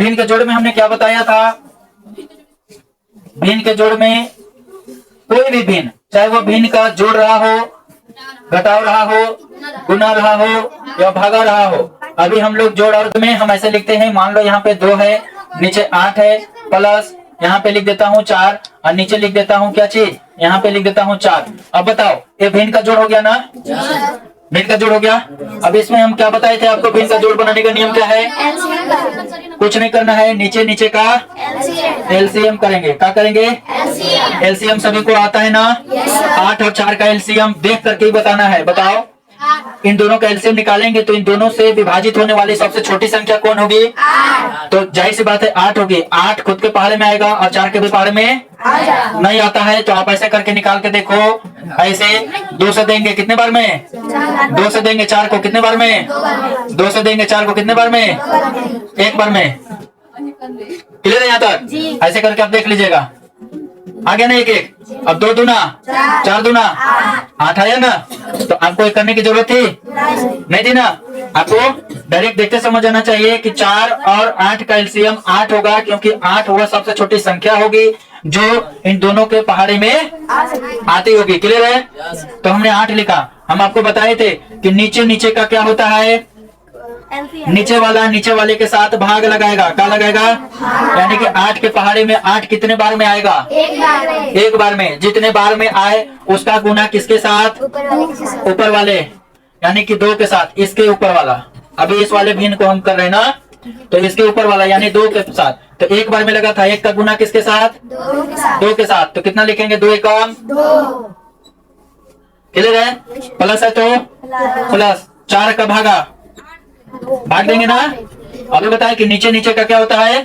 भिन्न के जोड़ में हमने क्या बताया था? भिन्न के जोड़ में कोई भी भिन्न, चाहे वो भिन्न का जोड़ रहा हो, घटाव रहा हो, गुना रहा हो या भागा रहा हो। अभी हम लोग जोड़ और में हम ऐसे लिखते हैं, मान लो यहाँ पे 2 है, नीचे 8 है, प्लस यहाँ पे लिख देता हूँ 4 और नीचे लिख देता हूँ क्या चीज, यहाँ पे लिख देता हूँ 4। अब बताओ ये भिन्न का जोड़ हो गया ना? भिन्न का जोड़ हो गया। अब इसमें हम क्या बताए थे आपको? भिन्न का जोड़ बनाने का नियम क्या है? कुछ नहीं करना है, नीचे नीचे का एलसीएम करेंगे। क्या करेंगे? एलसीएम सभी को आता है ना? 8 और 4 का एलसीएम देख करके ही बताना है। बताओ, इन दोनों का एलसीएम निकालेंगे तो इन दोनों से विभाजित होने वाली सबसे छोटी संख्या कौन होगी? तो जाहिर सी बात है 8 होगी। 8 खुद के पहाड़े में आएगा और 4 के भी पहाड़े में नहीं आता है, तो आप ऐसे करके निकाल के देखो। ऐसे 2 से देंगे कितने बार में? 2 से देंगे 4 को कितने बार में? 2 से देंगे 4 को कितने बार में? 1 बार में। क्लियर है यहाँ तक? ऐसे करके आप देख लीजिएगा। आ गया ना 1 1। अब 2 दूना 4 दूना 8 आया ना? तो आपको एक करने की जरूरत थी? नहीं थी ना? आपको डायरेक्ट देखते समझ आना चाहिए कि 4 और 8 का एलसीएम 8 होगा, क्योंकि 8 वह सबसे छोटी संख्या होगी जो इन दोनों के पहाड़े में आती होगी। क्लियर है? तो हमने 8 लिखा। हम आपको बताए थे कि नीचे नीचे का क्या होता है? नीचे वाला नीचे वाले के साथ भाग लगाएगा। क्या लगाएगा? यानी कि 8 के पहाड़े में 8 कितने बार में आएगा? 1 बार में। जितने बार में आए उसका गुना किसके साथ? ऊपर वाले, यानी कि 2 के साथ। इसके ऊपर वाला, अभी इस वाले भिन्न को हम कर रहे हैं ना, तो इसके ऊपर वाला यानी 2 के साथ। तो 1 बार में लगा था, 1 का गुना किसके साथ? 2 के साथ। तो कितना लिखेंगे? 2 एकम 2। क्लियर है? प्लस है तो प्लस। 4 का भागा भाग देंगे ना? अभी बताए कि नीचे नीचे का क्या होता है?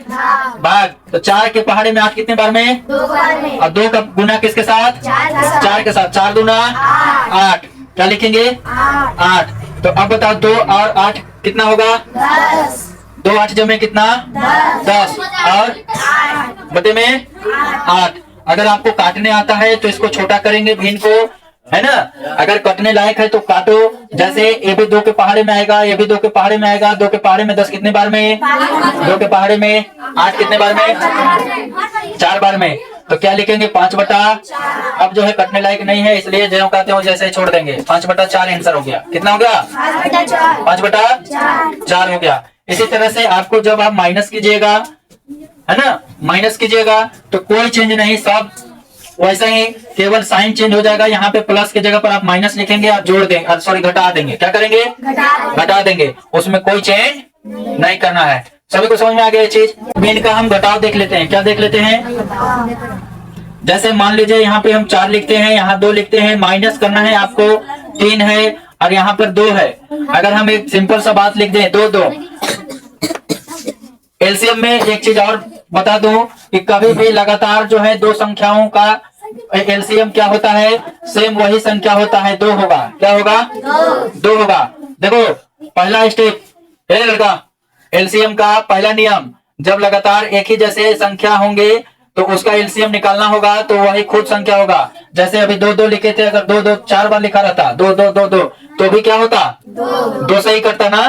भाग। तो 4 के पहाड़े में 8 कितने बार में? 2 बार में। और 2 का गुना किसके साथ? 4 के साथ। 4 दूना 8। क्या लिखेंगे? 8। तो अब बताओ 2 और 8 कितना होगा? 10। 2 8 जमे कितना? 10 और बटे में 8। अगर आपको काटने आता है तो इसको छोटा करेंगे भिन्न को, है ना? अगर कटने लायक है तो काटो। जैसे ये भी 2 के पहाड़े में आएगा, ये भी 2 के पहाड़े में आएगा। 2 के पहाड़े में 10 कितने बार में? 2 के पहाड़े में 8 कितने बार में? 4 बार में। तो क्या लिखेंगे? 5/। अब जो है कटने लायक नहीं है, इसलिए जो कहते हो जैसे छोड़ देंगे। 5/4 आंसर हो गया। कितना हो गया? 5/4 हो गया। इसी तरह से आपको जब आप माइनस कीजिएगा, है ना, माइनस कीजिएगा तो कोई चेंज नहीं, सब वैसा ही, केवल साइन चेंज हो जाएगा। यहाँ पे प्लस की जगह पर आप माइनस लिखेंगे और जोड़ देंगे, सॉरी घटा देंगे। क्या करेंगे? घटा देंगे। उसमें कोई चेंज नहीं करना है। सभी को समझ में आ गया ये चीज? भिन्न का हम घटाव देख लेते हैं। क्या देख लेते हैं? जैसे मान लीजिए यहाँ पे हम 4 लिखते हैं, यहाँ 2 लिखते हैं, माइनस करना है आपको 3 है और यहाँ पर 2 है। अगर हम एक सिंपल सा बात लिख दें 2 2। एलसीएम में एक चीज और बता दूं कि कभी भी लगातार जो है 2 संख्याओं का एलसीएम क्या होता है? सेम वही संख्या होता है, 2 होगा। क्या होगा? 2 होगा। देखो पहला स्टेप है लड़का, एलसीएम का पहला नियम, जब लगातार एक ही जैसे संख्या होंगे तो उसका एलसीएम निकालना होगा, तो वही खुद संख्या होगा। जैसे अभी 2 2 लिखे थे, अगर 2 2 4 बार लिखा रहता 2 2 2 2 तो भी क्या होता? 2 से ही करता ना,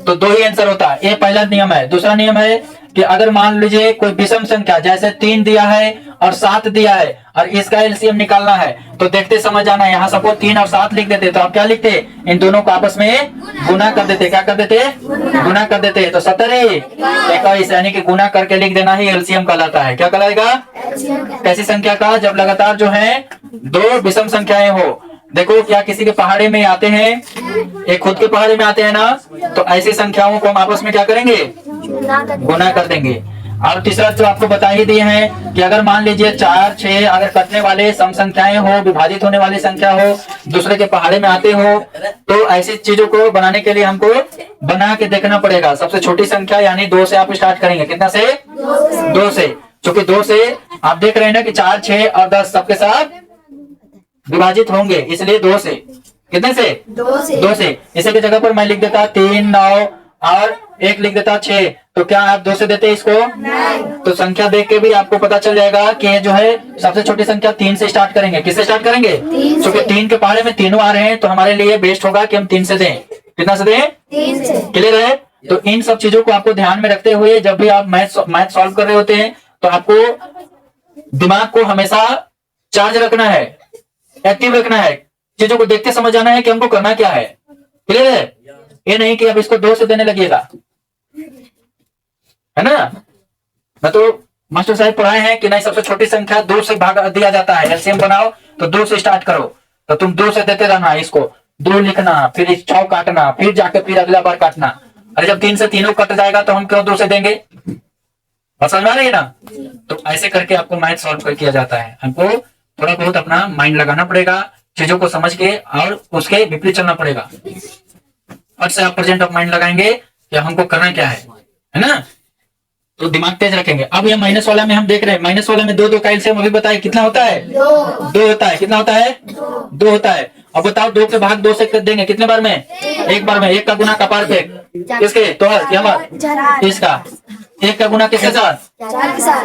तो 2 ही आंसर होता। ये पहला नियम है। दूसरा नियम है कि अगर मान लीजिए कोई विषम संख्या, जैसे 3 दिया है और 7 दिया है और इसका एलसीएम निकालना है, तो देखते समझ आना। यहाँ सपोज 3 और 7 लिख देते, तो आप क्या लिखते? इन दोनों को आपस में गुना कर देते। क्या कर देते? गुना कर देते। तो 17 21, यानी कि गुना करके लिख देना ही एलसीएम कहलाता है। क्या कहलाएगा? कैसी संख्या का? जब लगातार जो है 2 विषम संख्याएं हो। देखो क्या किसी के पहाड़े में आते हैं, एक खुद के पहाड़े में आते हैं ना, तो ऐसी संख्याओं को हम आपस में क्या करेंगे? गुना कर देंगे। और तीसरा जो आपको बता ही दिए हैं कि अगर मान लीजिए 4 6 अगर कटने वाले सम संख्याएं हो, विभाजित होने वाली संख्या हो, दूसरे के पहाड़े में आते हो, तो ऐसी चीजों को बनाने के लिए हमको बना के देखना पड़ेगा। सबसे छोटी संख्या यानी 2 से आप स्टार्ट करेंगे। कितना से? 2 से। क्योंकि 2 से आप देख रहे हैं ना कि 4 6 और 10 सबके साथ विभाजित होंगे, इसलिए 2 से। कितने से? 2 से। इसी की जगह पर मैं लिख देता 3 9 और 1 लिख देता 6। तो क्या आप 2 से देते इसको? नहीं। तो संख्या देख के भी आपको पता चल जाएगा कि जो है सबसे छोटी संख्या 3 से स्टार्ट करेंगे। किससे स्टार्ट करेंगे? क्योंकि 3 के पहाड़े में तीनों आ रहे हैं, तो हमारे लिए बेस्ट होगा कि हम 3 से दें। कितना से दें? 3 से। क्लियर है? तो इन सब चीजों को आपको ध्यान में रखते हुए जब भी आप मैथ सॉल्व कर रहे होते हैं तो आपको दिमाग को हमेशा चार्ज रखना है, एक्टिव रखना है, चीजों को देखते समझ आना है कि हमको करना क्या है। क्लियर है? ये नहीं कि अब इसको 2 से देने लगेगा, है ना। मैं तो मास्टर साहब पढ़ाए हैं कि नहीं, सबसे छोटी संख्या 2 से भाग दिया जाता है। एलसीएम बनाओ तो 2 से स्टार्ट करो, तो तुम 2 से देते रहना, इसको 2 लिखना, फिर 6 काटना, फिर जाके फिर अगला बार काटना। अरे जब 3 से तीनों कट जाएगा तो हम क्यों 2 से देंगे? और समझ में आ रही है ना। तो ऐसे करके आपको मैथ सॉल्व कर किया जाता है। हमको थोड़ा बहुत अपना माइंड लगाना पड़ेगा, चीजों को समझ के और उसके विपरीत चलना पड़ेगा। और से आप प्रेजेंट ऑफ माइंड लगाएंगे कि हमको करना क्या है ना। तो दिमाग तेज रखेंगे। अब ये माइनस वाला में हम देख रहे हैं, माइनस वाला में 2 का एलसीएम अभी बताए कितना होता है? 2 होता है। कितना होता है? 2 होता है। अब बताओ 2 के भाग 2 से कर देंगे कितने बार में? एक बार में। 1 का गुना कपार पे किसके? तो इसका 1 का गुना किसके साथ?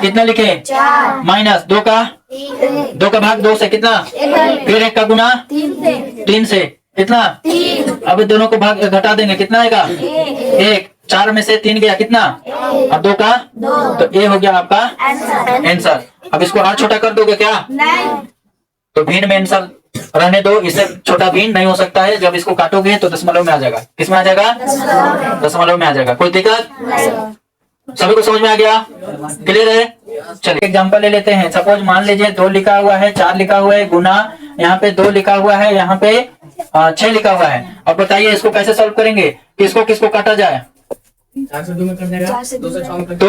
कितना लिखे? माइनस 2 का भाग 2 से कितना? फिर 1 का गुना 3 से कितना? अब दोनों को भाग घटा देंगे कितना आएगा? 1। 4 में से 3 गया कितना? अब 2 का 2, तो ये हो गया आपका आंसर। अब इसको और छोटा कर दोगे क्या? नहीं। तो भिन्न में आंसर रहने दो, इससे छोटा भिन्न नहीं हो सकता है। जब इसको काटोगे तो दशमलव में आ जाएगा। किस में आ जाएगा? दशमलव में आ जाएगा। कोई दिक्कत? सभी को समझ में आ गया? क्लियर है? चलिए एग्जांपल ले लेते हैं। सपोज मान लीजिए 2 लिखा हुआ है, 4 लिखा हुआ है, गुना यहाँ पे 2 लिखा हुआ है, यहाँ पे 6 लिखा हुआ है। अब बताइए इसको कैसे सॉल्व करेंगे? किसको किसको काटा जाए? 4 से 2 में कर देगा, 2 से 6 में कर तो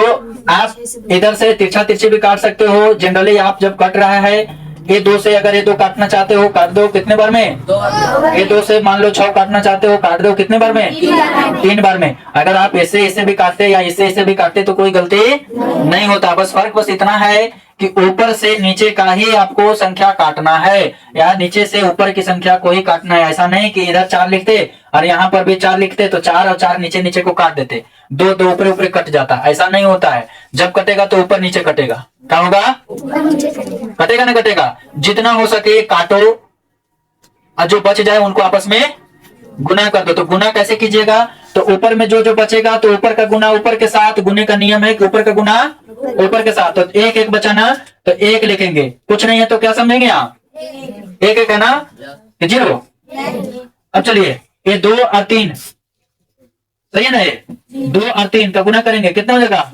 आप इधर से तिरछा तिरछी भी काट सकते हो। जनरली आप जब कट रहा है ये 2 से, अगर ये 2 काटना चाहते हो काट दो कितने बार में? 2 बार। ये 2 से मान लो 6 काटना चाहते हो काट दो कितने बार में? 3 बार में। अगर आप इससे भी काटते या इससे भी काटते तो कोई गलती नहीं होता। बस फर्क बस इतना है कि ऊपर से नीचे का ही आपको संख्या काटना है, या नीचे से ऊपर की संख्या को ही काटना है। ऐसा नहीं कि इधर 4 लिखते और यहाँ पर भी 4 लिखते तो 4 और 4 नीचे नीचे को काट देते, 2 ऊपर ऊपर कट जाता। ऐसा नहीं होता है। जब कटेगा तो ऊपर नीचे कटेगा। क्या होगा? कटेगा ना कटेगा। जितना हो सके काटो और जो बच जाए उनको आपस में गुना कर दो। तो गुना कैसे कीजिएगा? तो ऊपर में जो जो बचेगा तो ऊपर का गुना ऊपर के साथ, गुने का नियम है कि ऊपर का गुना ऊपर के साथ। तो 1 बचाना तो 1 लिखेंगे, कुछ नहीं है तो क्या समझेंगे आप? 1 है ना, 0। अब चलिए ये 2 और 3 सही है ना, ये 2 और 3 का गुना करेंगे कितना हो जाएगा?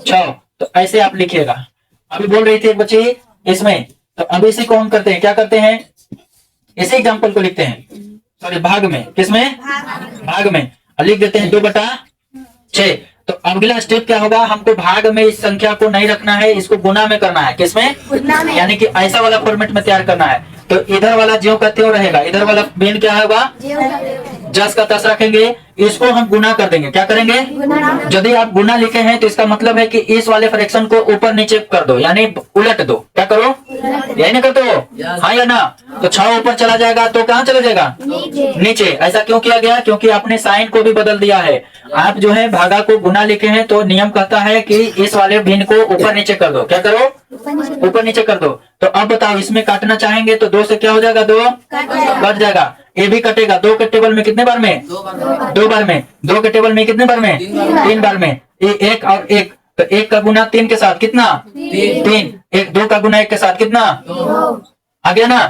6। तो ऐसे आप लिखिएगा। अभी बोल रही थी एक बच्ची इसमें, तो अभी इसी को हम करते हैं, क्या करते हैं? इसी एग्जाम्पल को लिखते हैं, सॉरी भाग में। किसमें? भाग में। लिख देते हैं 2/6। तो अगला स्टेप क्या होगा? हमको भाग में इस संख्या को नहीं रखना है, इसको गुना में करना है। किसमें? यानी कि ऐसा वाला फॉर्मेट में तैयार करना है। तो इधर वाला ज्यों का त्यों रहेगा, इधर वाला भिन्न क्या होगा? जस का तस रखेंगे, इसको हम गुना कर देंगे। क्या करेंगे? यदि आप गुना लिखे हैं तो इसका मतलब है कि इस वाले फ्रैक्शन को ऊपर नीचे कर दो, यानी उलट दो। क्या करो? यही ना करते हो? हाँ या ना? तो 6 ऊपर चला जाएगा तो कहाँ चला जाएगा? नीचे। ऐसा क्यों किया गया? क्योंकि आपने साइन को भी बदल दिया है। आप जो है भागा को गुना लिखे हैं तो नियम कहता है कि इस वाले भिन्न को ऊपर नीचे कर दो। क्या करो? ऊपर नीचे कर दो। तो अब बताओ इसमें काटना चाहेंगे तो 2 से क्या हो जाएगा? 2 कट जाएगा। ये भी कटेगा। 2 के टेबल में कितने बार में? 2 बार में। 2 के टेबल में कितने बार में? 3 बार में। ये 1 और 1, तो 1 का गुना 3 के साथ कितना? 3। 2 का गुना 1 के साथ कितना? आ गया ना?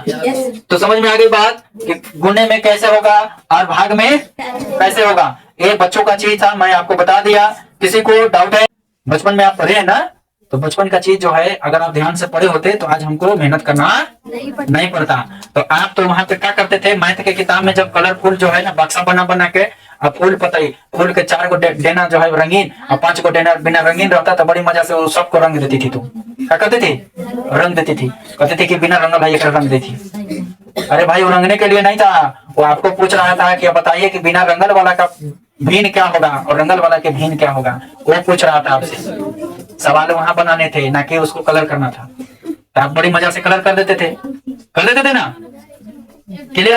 तो समझ में आ गई बात कि गुने में कैसे होगा और भाग में कैसे होगा। ये बच्चों का चीज था, मैं आपको बता दिया। किसी को डाउट है? बचपन में आप पढ़े हैं ना, तो बचपन का चीज जो है अगर आप ध्यान से पढ़े होते तो आज हमको मेहनत करना नहीं पड़ता। तो आप तो वहां पे क्या करते थे? मैथ के किताब में जब कलरफुल जो है ना बक्सा बना बना के फूल पतई, फूल के 4 को देना जो है रंगीन और 5 को देना बिना रंगीन रहता तो बड़ी मजा से वो सबको रंग देती थी। तू क्या करती थी? रंग देती थी। कहती थी कि बिना रंगा भाई एक रंग देती। अरे भाई वो रंगने के लिए नहीं था, वो आपको पूछ रहा था कि बताइए कि बिना रंगल वाला का भीन क्या होगा और रंगल वाला के भीन क्या होगा। वो पूछ रहा था आपसे। सवाल वहां बनाने थे ना कि उसको कलर करना था। तो आप बड़ी मजा से कलर कर देते थे ना। क्लियर?